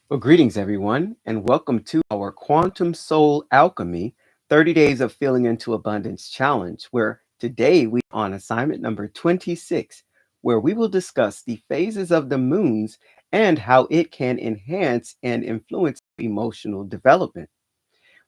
Well, greetings, everyone, and welcome to our Quantum Soul Alchemy 30 Days of Feeling into Abundance Challenge, where today we are on assignment number 26, where we will discuss the phases of the moons and how it can enhance and influence emotional development.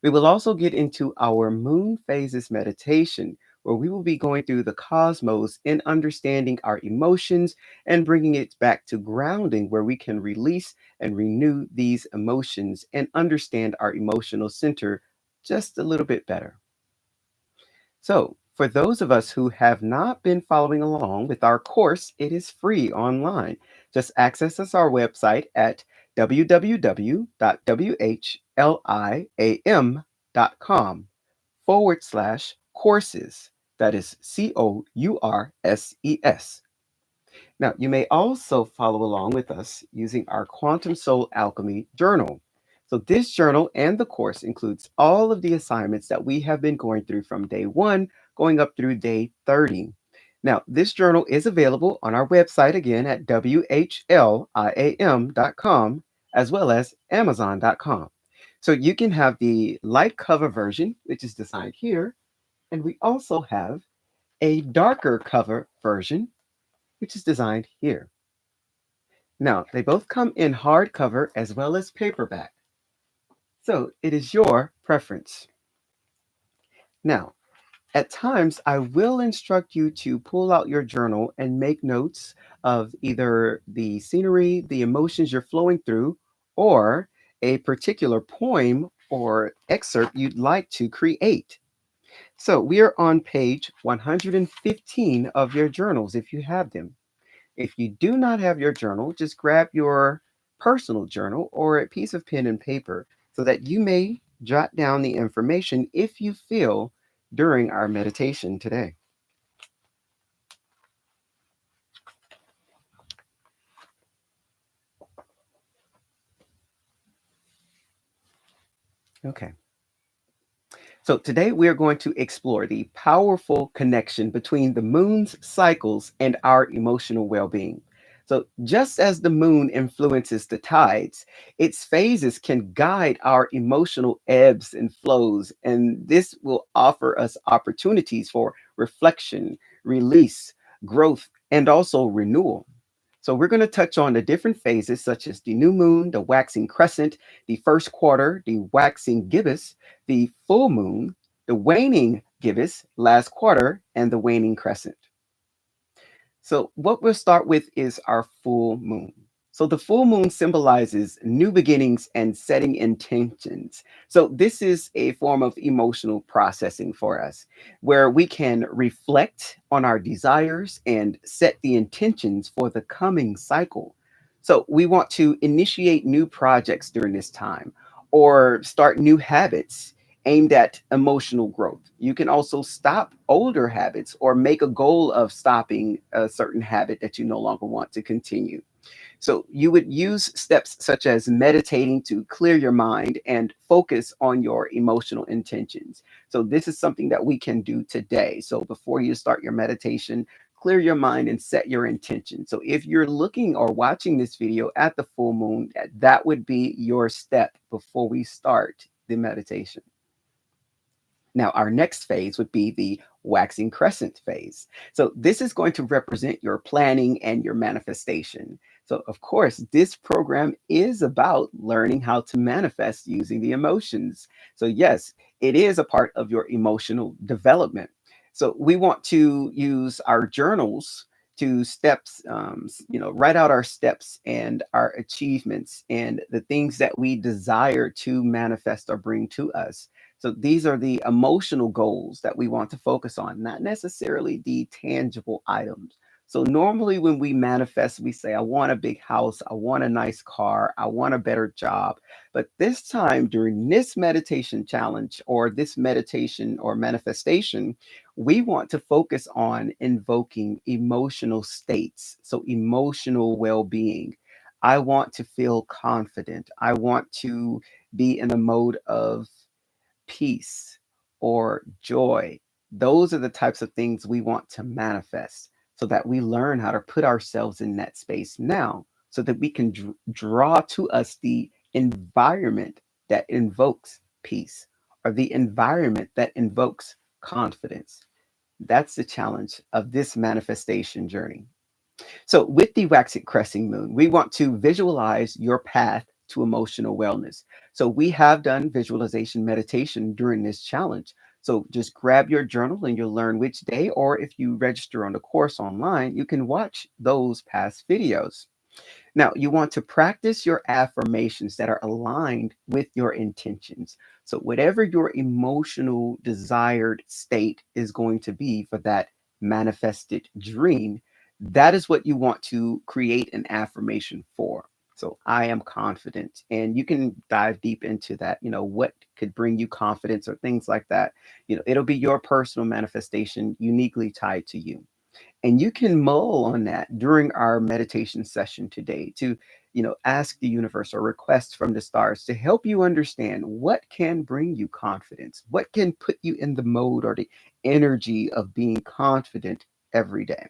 We will also get into our moon phases meditation, where we will be going through the cosmos and understanding our emotions and bringing it back to grounding, where we can release and renew these emotions and understand our emotional center just a little bit better. So, for those of us who have not been following along with our course, it is free online. Just access us our website at www.whliam.com/courses. That is courses. Now, you may also follow along with us using our Quantum Soul Alchemy journal. So, this journal and the course includes all of the assignments that we have been going through from day one going up through day 30. Now, this journal is available on our website again at whliam.com as well as amazon.com. So, you can have the light cover version, which is designed here, and we also have a darker cover version, which is designed here. Now, they both come in hardcover as well as paperback, so it is your preference. Now, at times, I will instruct you to pull out your journal and make notes of either the scenery, the emotions you're flowing through, or a particular poem or excerpt you'd like to create. So, we are on page 115 of your journals if you have them. If you do not have your journal, just grab your personal journal or a piece of pen and paper so that you may jot down the information if you feel during our meditation today. Okay. So today we are going to explore the powerful connection between the moon's cycles and our emotional well being. So, just as the moon influences the tides, its phases can guide our emotional ebbs and flows, and this will offer us opportunities for reflection, release, growth, and also renewal. So, we're going to touch on the different phases, such as the new moon, the waxing crescent, the first quarter, the waxing gibbous, the full moon, the waning gibbous, last quarter, and the waning crescent. So, what we'll start with is our full moon. So, the full moon symbolizes new beginnings and setting intentions. So, this is a form of emotional processing for us where we can reflect on our desires and set the intentions for the coming cycle. So, we want to initiate new projects during this time or start new habits aimed at emotional growth. You can also stop older habits or make a goal of stopping a certain habit that you no longer want to continue. So you would use steps such as meditating to clear your mind and focus on your emotional intentions. So this is something that we can do today. So before you start your meditation, clear your mind and set your intention. So if you're looking or watching this video at the full moon, that would be your step before we start the meditation. Now, our next phase would be the waxing crescent phase. So, this is going to represent your planning and your manifestation. So, of course, this program is about learning how to manifest using the emotions. So, yes, it is a part of your emotional development. So, we want to use our journals to steps, write out our steps and our achievements and the things that we desire to manifest or bring to us. So these are the emotional goals that we want to focus on, not necessarily the tangible items. So normally when we manifest, we say, I want a big house, I want a nice car, I want a better job. But this time during this meditation challenge or this meditation or manifestation, we want to focus on invoking emotional states. So emotional well-being. I want to feel confident. I want to be in a mode of peace or joy. Those are the types of things we want to manifest so that we learn how to put ourselves in that space now so that we can draw to us the environment that invokes peace or the environment that invokes confidence. That's the challenge of this manifestation journey. So, with the waxing crescent moon, we want to visualize your path to emotional wellness. So, we have done visualization meditation during this challenge. So, just grab your journal and you'll learn which day, or if you register on the course online, you can watch those past videos. Now, you want to practice your affirmations that are aligned with your intentions. So, whatever your emotional desired state is going to be for that manifested dream, that is what you want to create an affirmation for. So, I am confident. And you can dive deep into that, what could bring you confidence or things like that. It'll be your personal manifestation uniquely tied to you. And you can mull on that during our meditation session today to ask the universe or request from the stars to help you understand what can bring you confidence, what can put you in the mode or the energy of being confident every day.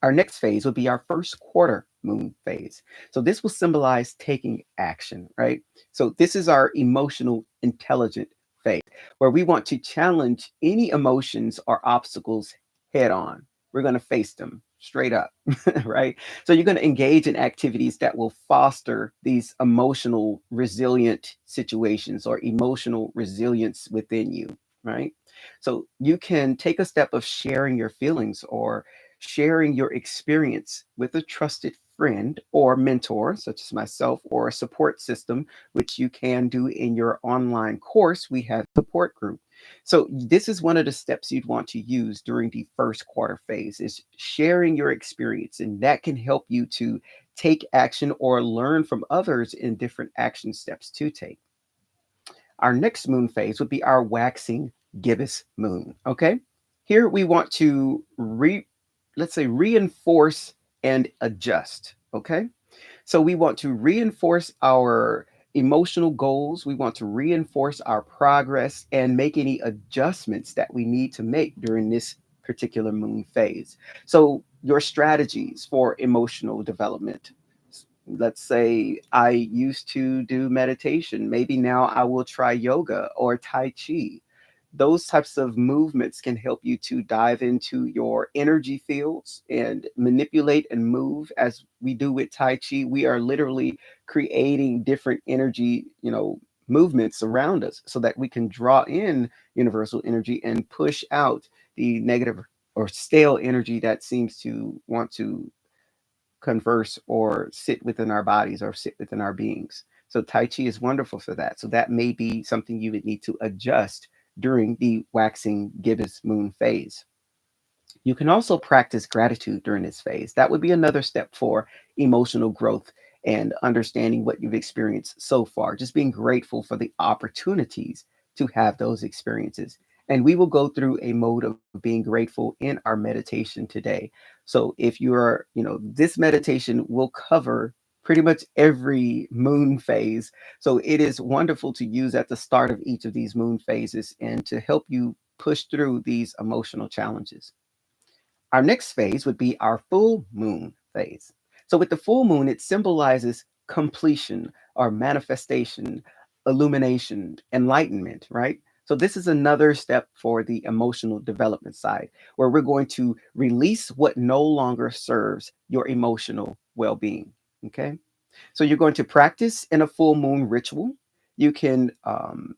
Our next phase will be our first quarter moon phase. So this will symbolize taking action, right? So this is our emotional intelligent phase where we want to challenge any emotions or obstacles head on. We're going to face them straight up, right? So you're going to engage in activities that will foster these emotional resilient situations or emotional resilience within you, right? So you can take a step of sharing your feelings or sharing your experience with a trusted friend or mentor, such as myself, or a support system, which you can do in your online course. We have a support group. So this is one of the steps you'd want to use during the first quarter phase is sharing your experience, and that can help you to take action or learn from others in different action steps to take. Our next moon phase would be our waxing gibbous moon. Okay. Here we want to let's say reinforce and adjust. Okay. So we want to reinforce our emotional goals. We want to reinforce our progress and make any adjustments that we need to make during this particular moon phase. So your strategies for emotional development. Let's say I used to do meditation. Maybe now I will try yoga or Tai Chi. Those types of movements can help you to dive into your energy fields and manipulate and move as we do with Tai Chi. We are literally creating different energy, movements around us so that we can draw in universal energy and push out the negative or stale energy that seems to want to converse or sit within our bodies or sit within our beings. So Tai Chi is wonderful for that. So that may be something you would need to adjust during the waxing gibbous moon phase. You can also practice gratitude during this phase. That would be another step for emotional growth and understanding what you've experienced so far. Just being grateful for the opportunities to have those experiences. And we will go through a mode of being grateful in our meditation today. So if you're, this meditation will cover pretty much every moon phase. So it is wonderful to use at the start of each of these moon phases and to help you push through these emotional challenges. Our next phase would be our full moon phase. So, with the full moon, it symbolizes completion or manifestation, illumination, enlightenment, right? So, this is another step for the emotional development side where we're going to release what no longer serves your emotional well being. Okay. So you're going to practice in a full moon ritual. You can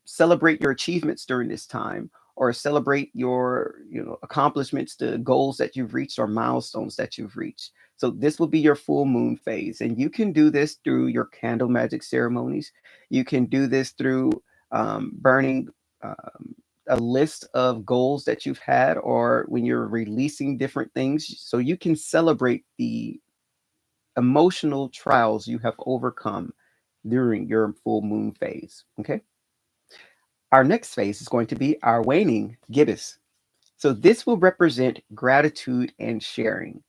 celebrate your achievements during this time or celebrate your accomplishments, the goals that you've reached or milestones that you've reached. So this will be your full moon phase. And you can do this through your candle magic ceremonies. You can do this through burning a list of goals that you've had or when you're releasing different things. So you can celebrate the emotional trials you have overcome during your full moon phase. Okay. Our next phase is going to be our waning gibbous. So this will represent gratitude and sharing.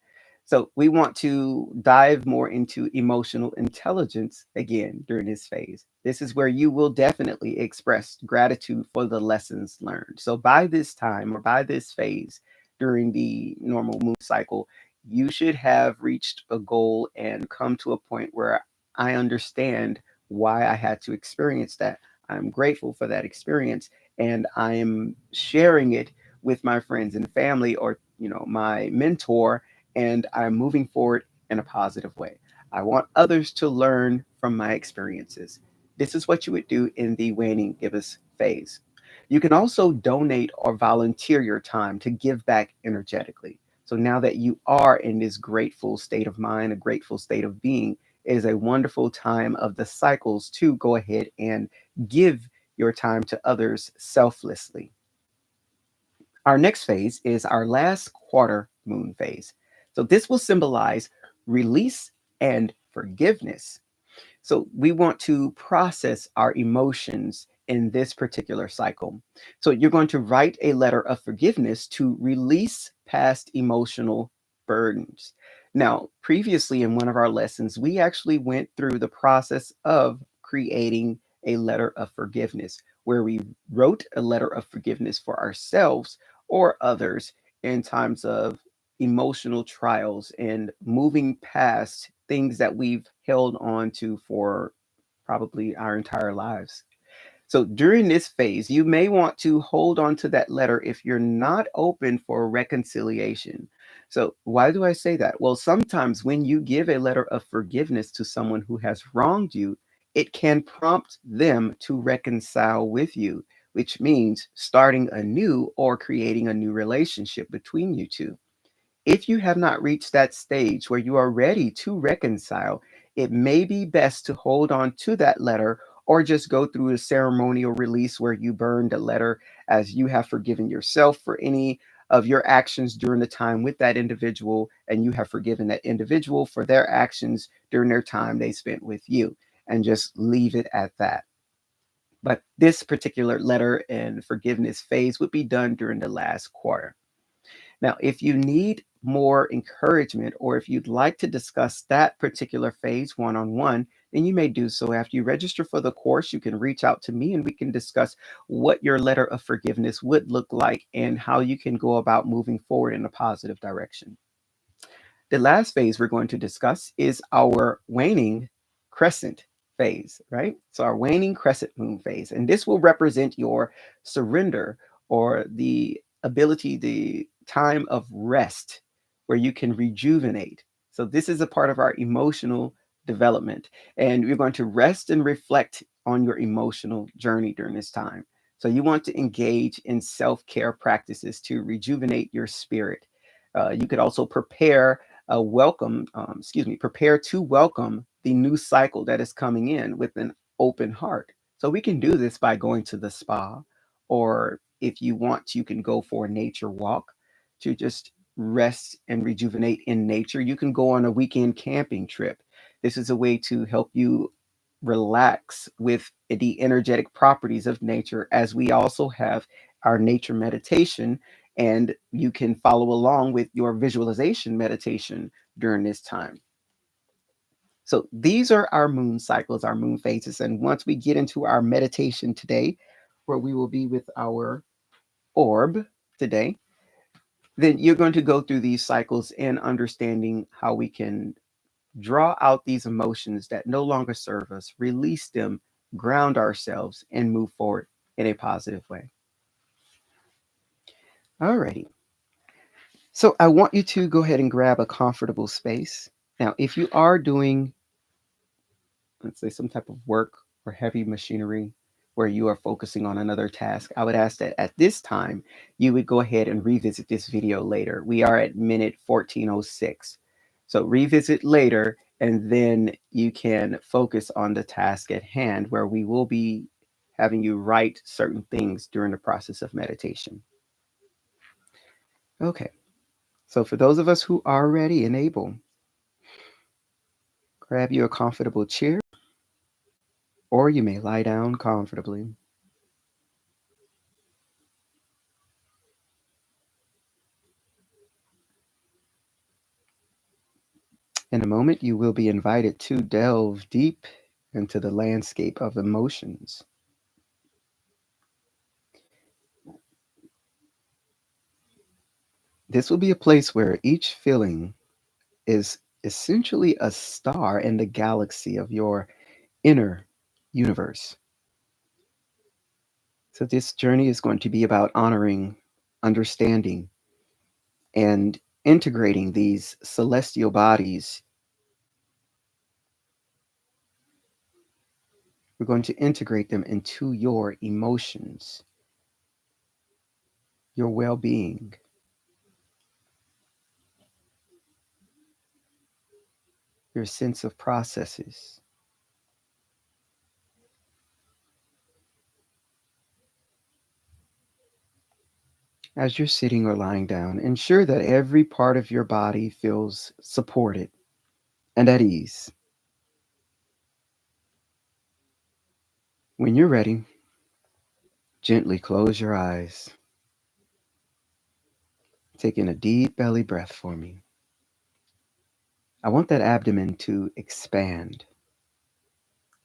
So we want to dive more into emotional intelligence again during this phase. This is where you will definitely express gratitude for the lessons learned. So by this time or by this phase during the normal moon cycle, you should have reached a goal and come to a point where I understand why I had to experience that. I'm grateful for that experience, and I am sharing it with my friends and family, or my mentor, and I'm moving forward in a positive way. I want others to learn from my experiences. This is what you would do in the waning gibbous phase. You can also donate or volunteer your time to give back energetically. So now that you are in this grateful state of mind, a grateful state of being, it is a wonderful time of the cycles to go ahead and give your time to others selflessly. Our next phase is our last quarter moon phase. So this will symbolize release and forgiveness. So we want to process our emotions in this particular cycle. So you're going to write a letter of forgiveness to release past emotional burdens. Now, previously in one of our lessons, we actually went through the process of creating a letter of forgiveness, where we wrote a letter of forgiveness for ourselves or others in times of emotional trials and moving past things that we've held on to for probably our entire lives. So during this phase, you may want to hold on to that letter if you're not open for reconciliation. So, why do I say that? Well, sometimes when you give a letter of forgiveness to someone who has wronged you, it can prompt them to reconcile with you, which means starting anew or creating a new relationship between you two. If you have not reached that stage where you are ready to reconcile, it may be best to hold on to that letter or just go through a ceremonial release where you burn the letter, as you have forgiven yourself for any of your actions during the time with that individual, and you have forgiven that individual for their actions during their time they spent with you, and just leave it at that. But this particular letter and forgiveness phase would be done during the last quarter. Now, if you need more encouragement, or if you'd like to discuss that particular phase one on one, then you may do so. After you register for the course, you can reach out to me and we can discuss what your letter of forgiveness would look like and how you can go about moving forward in a positive direction. The last phase we're going to discuss is our waning crescent phase, right? So, our waning crescent moon phase. And this will represent your surrender, or the ability, the time of rest where you can rejuvenate. So, this is a part of our emotional development. And you're going to rest and reflect on your emotional journey during this time. So, you want to engage in self care practices to rejuvenate your spirit. You could also prepare to welcome the new cycle that is coming in with an open heart. So we can do this by going to the spa, or if you want, you can go for a nature walk to just rest and rejuvenate in nature. You can go on a weekend camping trip. This is a way to help you relax with the energetic properties of nature, as we also have our nature meditation, and you can follow along with your visualization meditation during this time. So these are our moon cycles, our moon phases. And once we get into our meditation today, where we will be with our orb today, then you're going to go through these cycles and understanding how we can draw out these emotions that no longer serve us, release them, ground ourselves, and move forward in a positive way. Alrighty. So I want you to go ahead and grab a comfortable space. Now, if you are doing, let's say, some type of work or heavy machinery where you are focusing on another task, I would ask that at this time you would go ahead and revisit this video later. We are at minute 1406. So revisit later, and then you can focus on the task at hand, where we will be having you write certain things during the process of meditation. Okay. So for those of us who are ready and able, grab you a comfortable chair, or you may lie down comfortably. In a moment, you will be invited to delve deep into the landscape of emotions. This will be a place where each feeling is essentially a star in the galaxy of your inner. universe. So, this journey is going to be about honoring, understanding, and integrating these celestial bodies. We're going to integrate them into your emotions, your well being, your sense of processes. As you're sitting or lying down, ensure that every part of your body feels supported and at ease. When you're ready, gently close your eyes, taking a deep belly breath for me. I want that abdomen to expand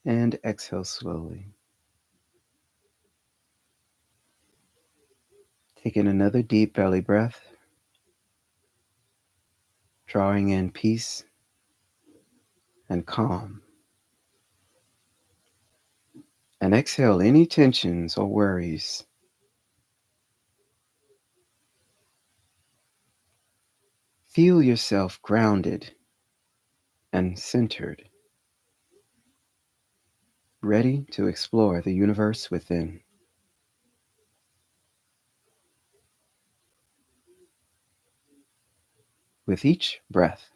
and exhale slowly. Taking another deep belly breath, drawing in peace and calm. And exhale any tensions or worries. Feel yourself grounded and centered, ready to explore the universe within. With each breath,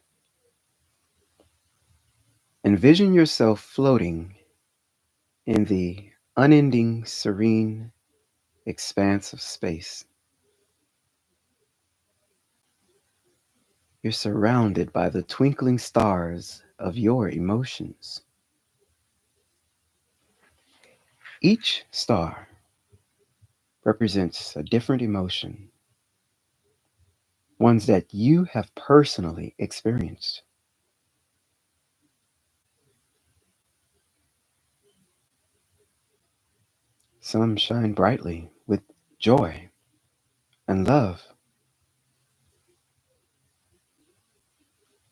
envision yourself floating in the unending, serene expanse of space. You're surrounded by the twinkling stars of your emotions. Each star represents a different emotion, ones that you have personally experienced. Some shine brightly with joy and love,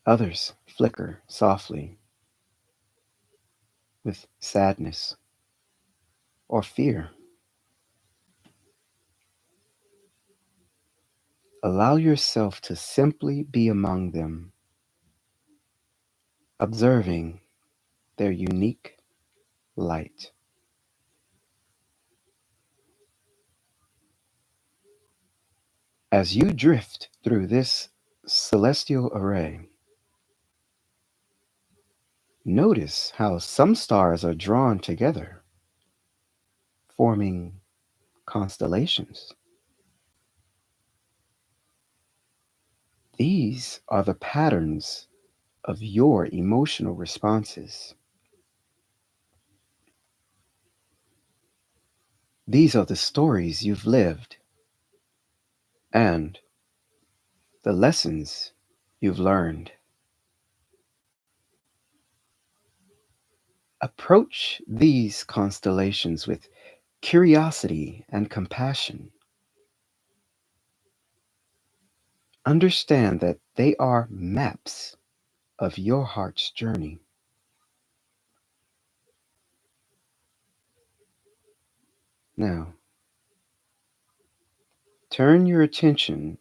others flicker softly with sadness or fear. Allow yourself to simply be among them, observing their unique light. As you drift through this celestial array, notice how some stars are drawn together, forming constellations. These are the patterns of your emotional responses. These are the stories you've lived and the lessons you've learned. Approach these constellations with curiosity and compassion. Understand that they are maps of your heart's journey. Now, turn your attention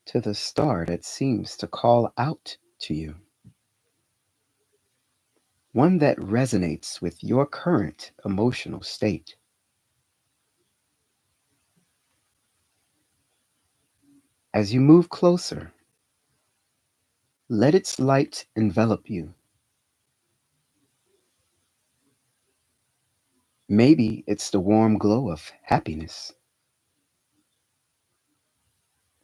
to the star that seems to call out to you, one that resonates with your current emotional state. As you move closer, let its light envelop you. Maybe it's the warm glow of happiness,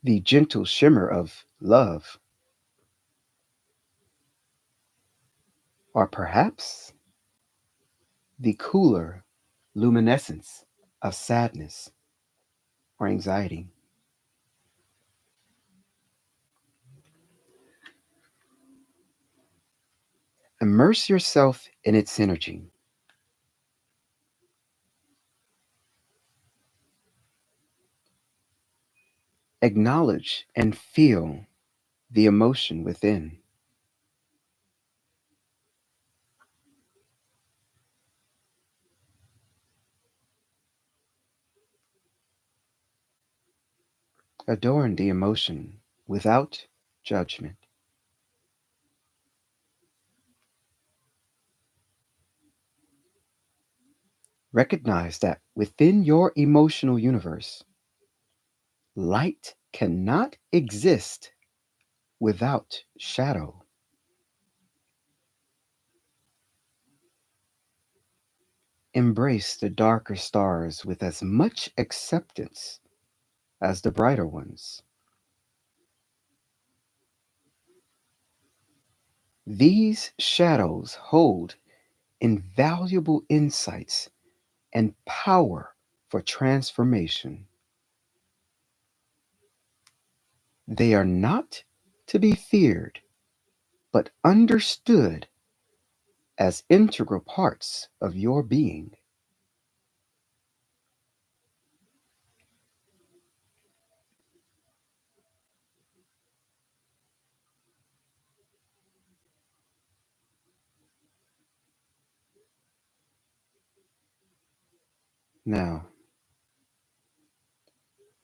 the gentle shimmer of love, or perhaps the cooler luminescence of sadness or anxiety. Immerse yourself in its energy. Acknowledge and feel the emotion within. Adorn the emotion without judgment. Recognize that within your emotional universe, light cannot exist without shadow. Embrace the darker stars with as much acceptance as the brighter ones. These shadows hold invaluable insights and power for transformation. They are not to be feared, but understood as integral parts of your being. Now,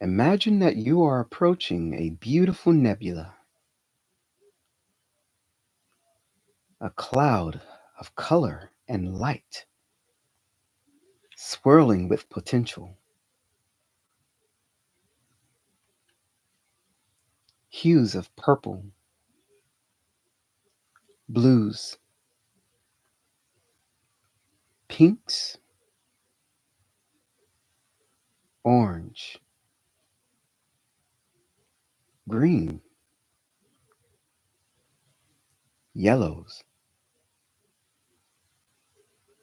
imagine that you are approaching a beautiful nebula, a cloud of color and light, swirling with potential. Hues of purple, blues, pinks, orange, green, yellows,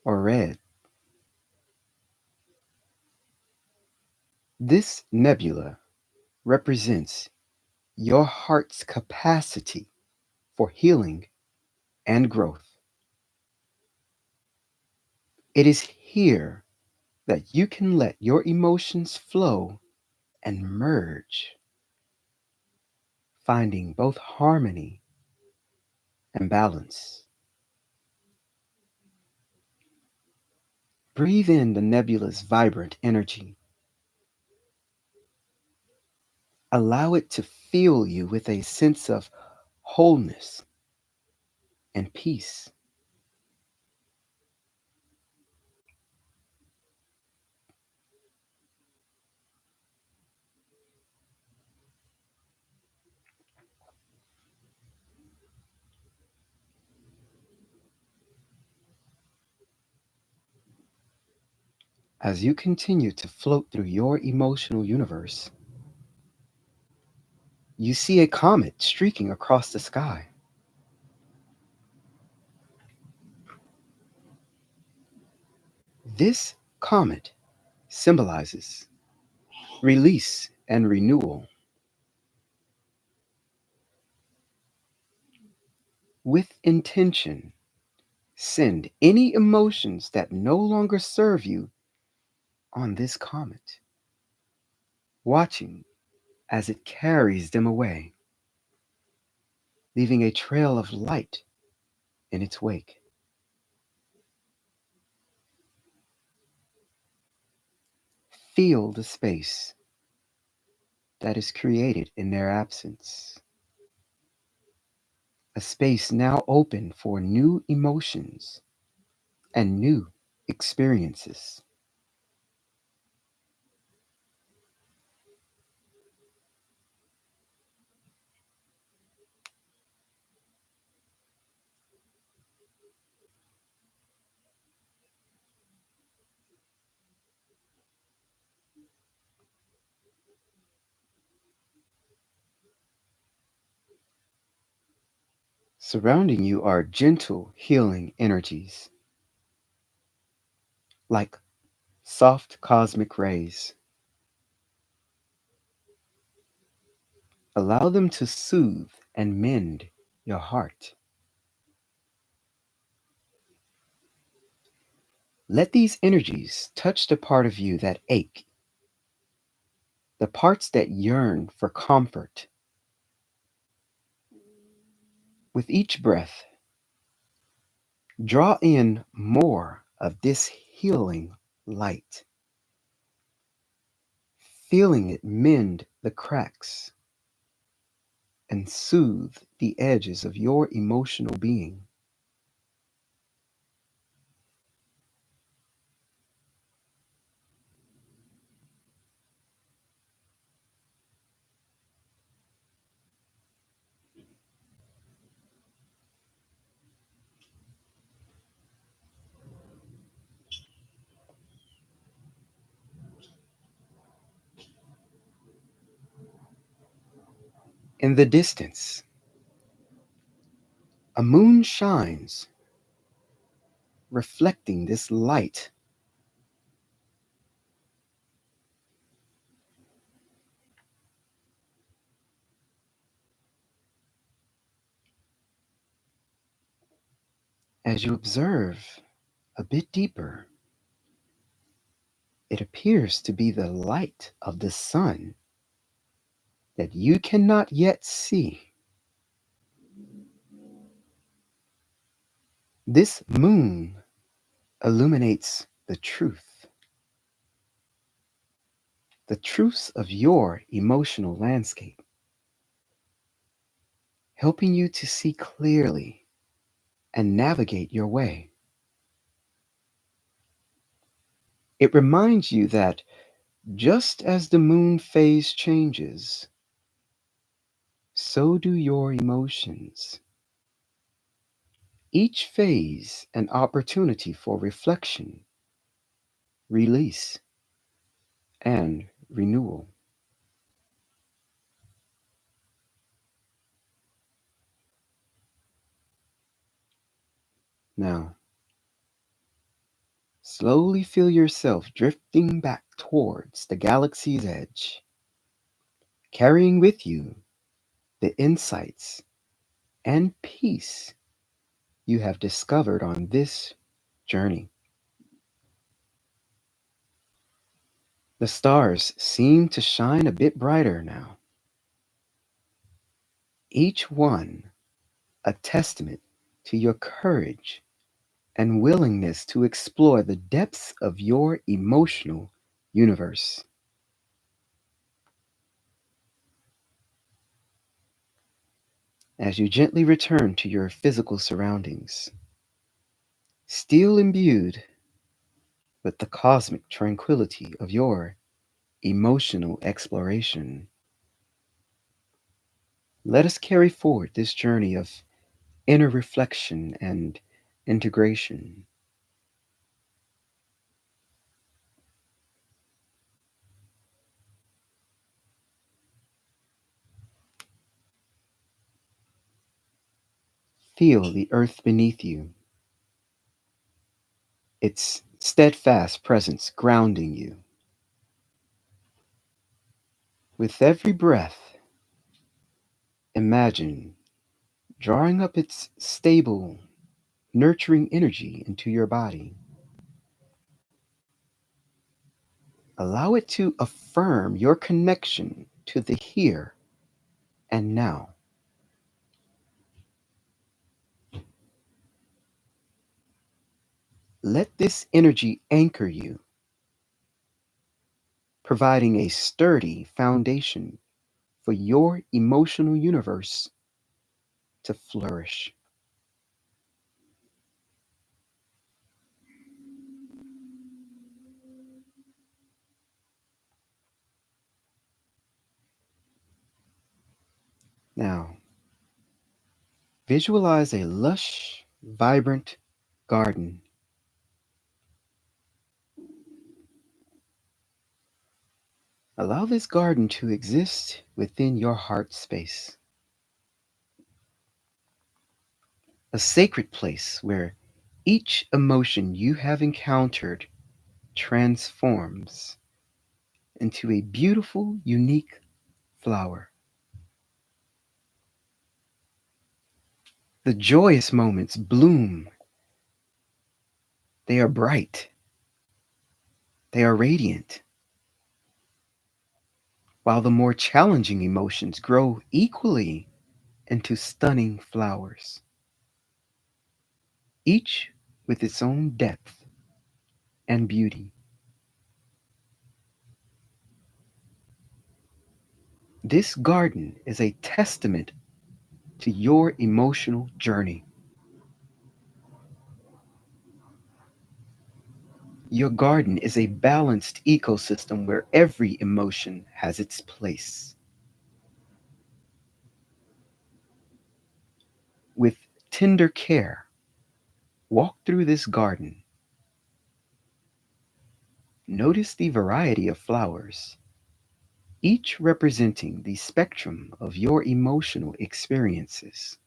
or red. This nebula represents your heart's capacity for healing and growth. It is here that you can let your emotions flow and merge, finding both harmony and balance. Breathe in the nebula's vibrant energy. Allow it to fill you with a sense of wholeness and peace. As you continue to float through your emotional universe, you see a comet streaking across the sky. This comet symbolizes release and renewal. With intention, send any emotions that no longer serve you on this comet, watching as it carries them away, leaving a trail of light in its wake. Feel the space that is created in their absence, a space now open for new emotions and new experiences. Surrounding you are gentle, healing energies, like soft cosmic rays. Allow them to soothe and mend your heart. Let these energies touch the part of you that ache, the parts that yearn for comfort. With each breath, draw in more of this healing light, feeling it mend the cracks, and soothe the edges of your emotional being. In the distance, a moon shines, reflecting this light. As you observe a bit deeper, it appears to be the light of the sun that you cannot yet see. This moon illuminates the truths of your emotional landscape, helping you to see clearly and navigate your way. It reminds you that just as the moon phase changes, so do your emotions. Each phase an opportunity for reflection, release, and renewal. Now, slowly feel yourself drifting back towards the galaxy's edge, carrying with you the insights and peace you have discovered on this journey. The stars seem to shine a bit brighter now, each one a testament to your courage and willingness to explore the depths of your emotional universe. As you gently return to your physical surroundings, still imbued with the cosmic tranquility of your emotional exploration, let us carry forward this journey of inner reflection and integration. Feel the earth beneath you, its steadfast presence grounding you. With every breath, imagine drawing up its stable, nurturing energy into your body. Allow it to affirm your connection to the here and now. Let this energy anchor you, providing a sturdy foundation for your emotional universe to flourish. Now, visualize a lush, vibrant garden. Allow this garden to exist within your heart space, a sacred place where each emotion you have encountered transforms into a beautiful, unique flower. The joyous moments bloom. They are bright, they are radiant, while the more challenging emotions grow equally into stunning flowers, each with its own depth and beauty. This garden is a testament to your emotional journey. Your garden is a balanced ecosystem where every emotion has its place. With tender care, walk through this garden. Notice the variety of flowers, each representing the spectrum of your emotional experiences.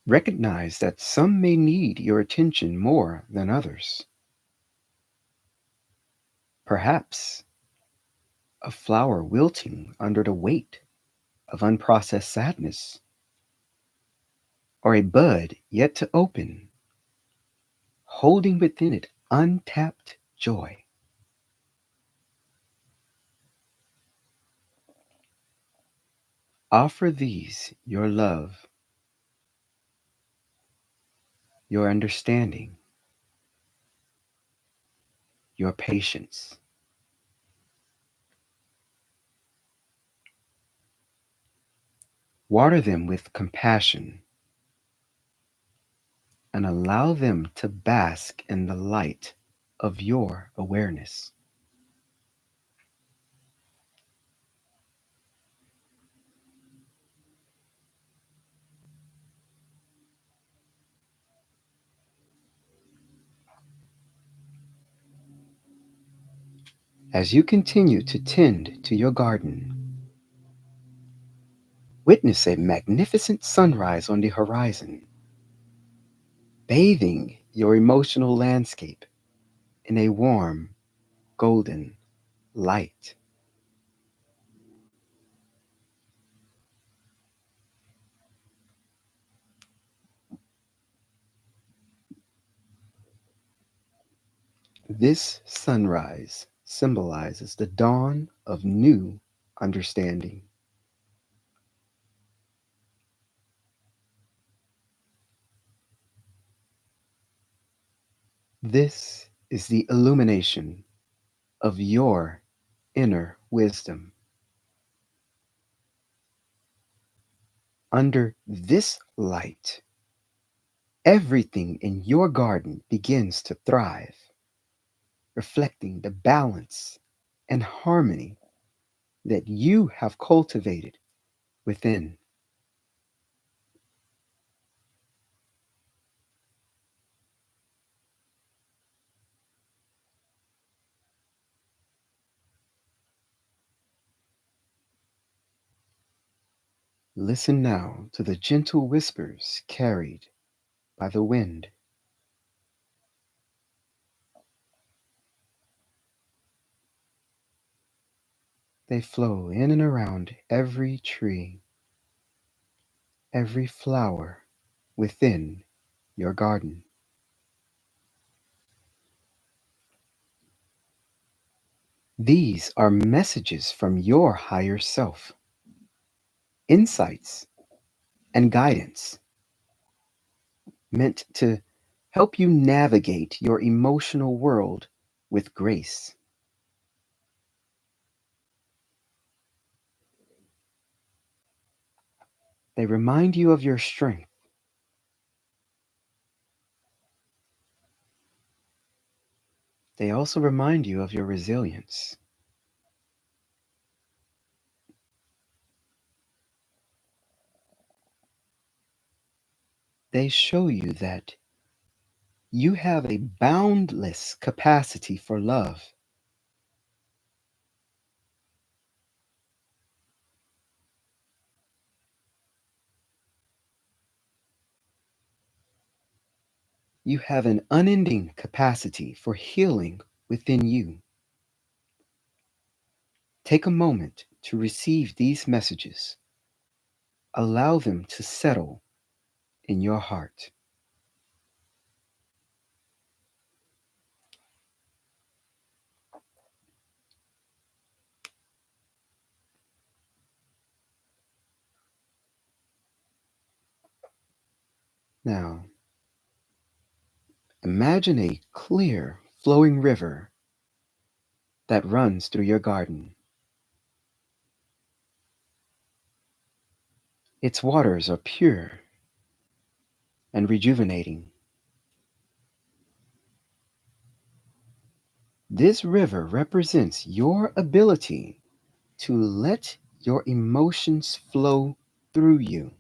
Recognize that some may need your attention more than others. Perhaps a flower wilting under the weight of unprocessed sadness, or a bud yet to open, holding within it untapped joy. Offer these your love, your understanding, your patience. Water them with compassion and allow them to bask in the light of your awareness. As you continue to tend to your garden, witness a magnificent sunrise on the horizon, bathing your emotional landscape in a warm, golden light. This sunrise symbolizes the dawn of new understanding. This is the illumination of your inner wisdom. Under this light, everything in your garden begins to thrive, reflecting the balance and harmony that you have cultivated within. Listen now to the gentle whispers carried by the wind. They flow in and around every tree, every flower within your garden. These are messages from your higher self, insights and guidance meant to help you navigate your emotional world with grace. They remind you of your strength. They also remind you of your resilience. They show you that you have a boundless capacity for love. You have an unending capacity for healing within you. Take a moment to receive these messages. Allow them to settle in your heart. Now, imagine a clear, flowing river that runs through your garden. Its waters are pure and rejuvenating. This river represents your ability to let your emotions flow through you.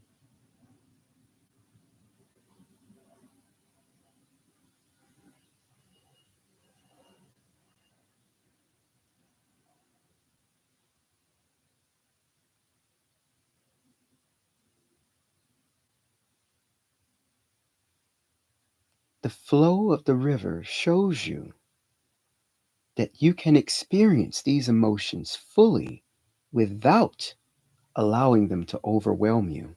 The flow of the river shows you that you can experience these emotions fully without allowing them to overwhelm you.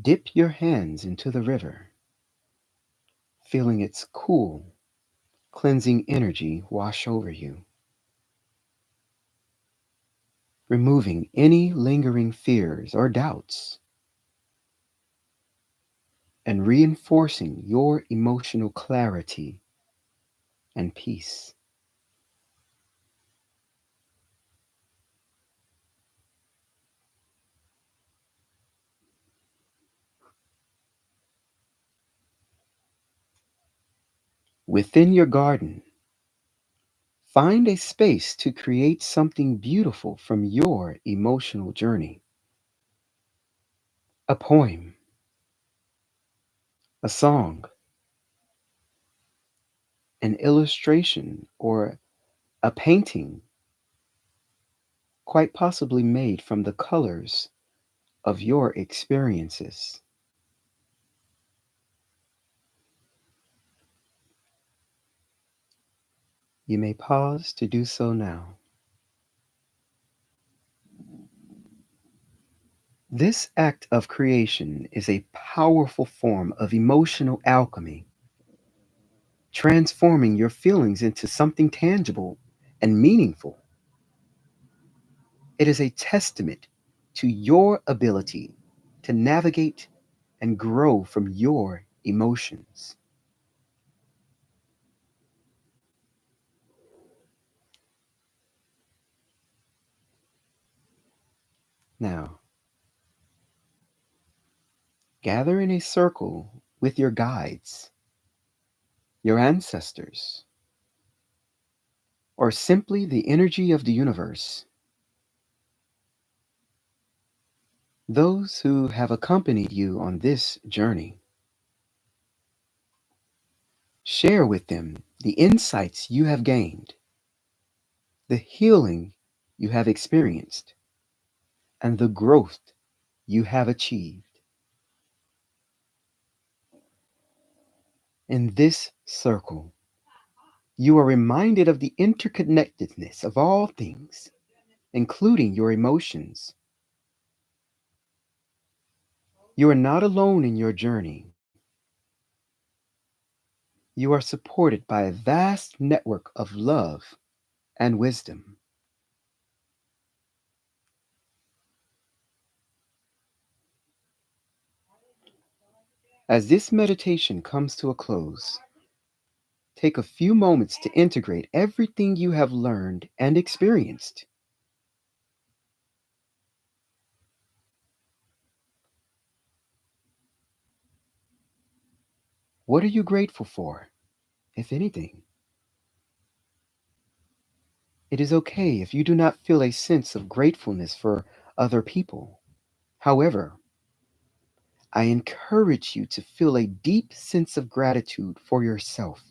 Dip your hands into the river, feeling its cool, cleansing energy wash over you, removing any lingering fears or doubts, and reinforcing your emotional clarity and peace. Within your garden, find a space to create something beautiful from your emotional journey. A poem, a song, an illustration, or a painting, quite possibly made from the colors of your experiences. You may pause to do so now. This act of creation is a powerful form of emotional alchemy, transforming your feelings into something tangible and meaningful. It is a testament to your ability to navigate and grow from your emotions. Now, gather in a circle with your guides, your ancestors, or simply the energy of the universe, those who have accompanied you on this journey. Share with them the insights you have gained, the healing you have experienced, and the growth you have achieved. In this circle, you are reminded of the interconnectedness of all things, including your emotions. You are not alone in your journey. You are supported by a vast network of love and wisdom. As this meditation comes to a close, take a few moments to integrate everything you have learned and experienced. What are you grateful for, if anything? It is okay if you do not feel a sense of gratefulness for other people. However, I encourage you to feel a deep sense of gratitude for yourself,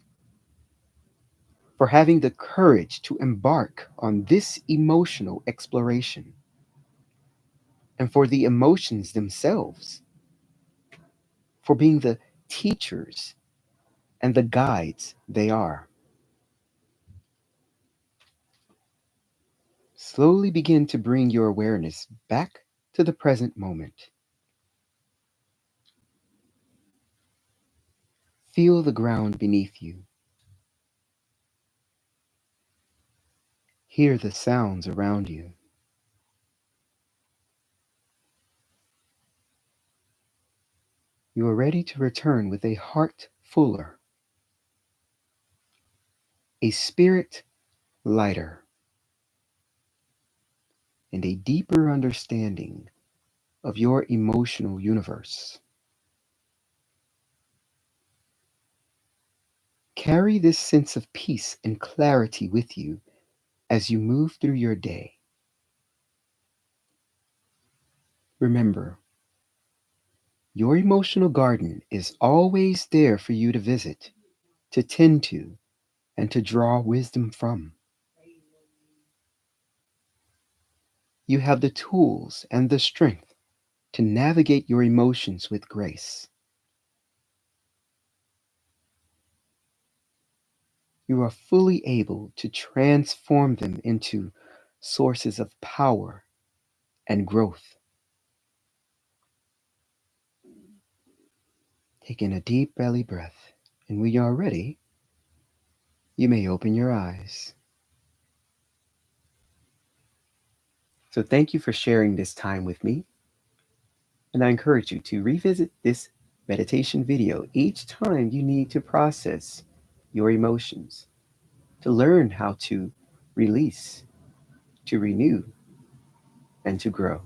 for having the courage to embark on this emotional exploration, and for the emotions themselves, for being the teachers and the guides they are. Slowly begin to bring your awareness back to the present moment. Feel the ground beneath you. Hear the sounds around you. You are ready to return with a heart fuller, a spirit lighter, and a deeper understanding of your emotional universe. Carry this sense of peace and clarity with you as you move through your day. Remember, your emotional garden is always there for you to visit, to tend to, and to draw wisdom from. You have the tools and the strength to navigate your emotions with grace. You are fully able to transform them into sources of power and growth. Take in a deep belly breath, and when you are ready, you may open your eyes. So, thank you for sharing this time with me, and I encourage you to revisit this meditation video each time you need to process your emotions, to learn how to release, to renew, and to grow.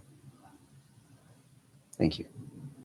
Thank you.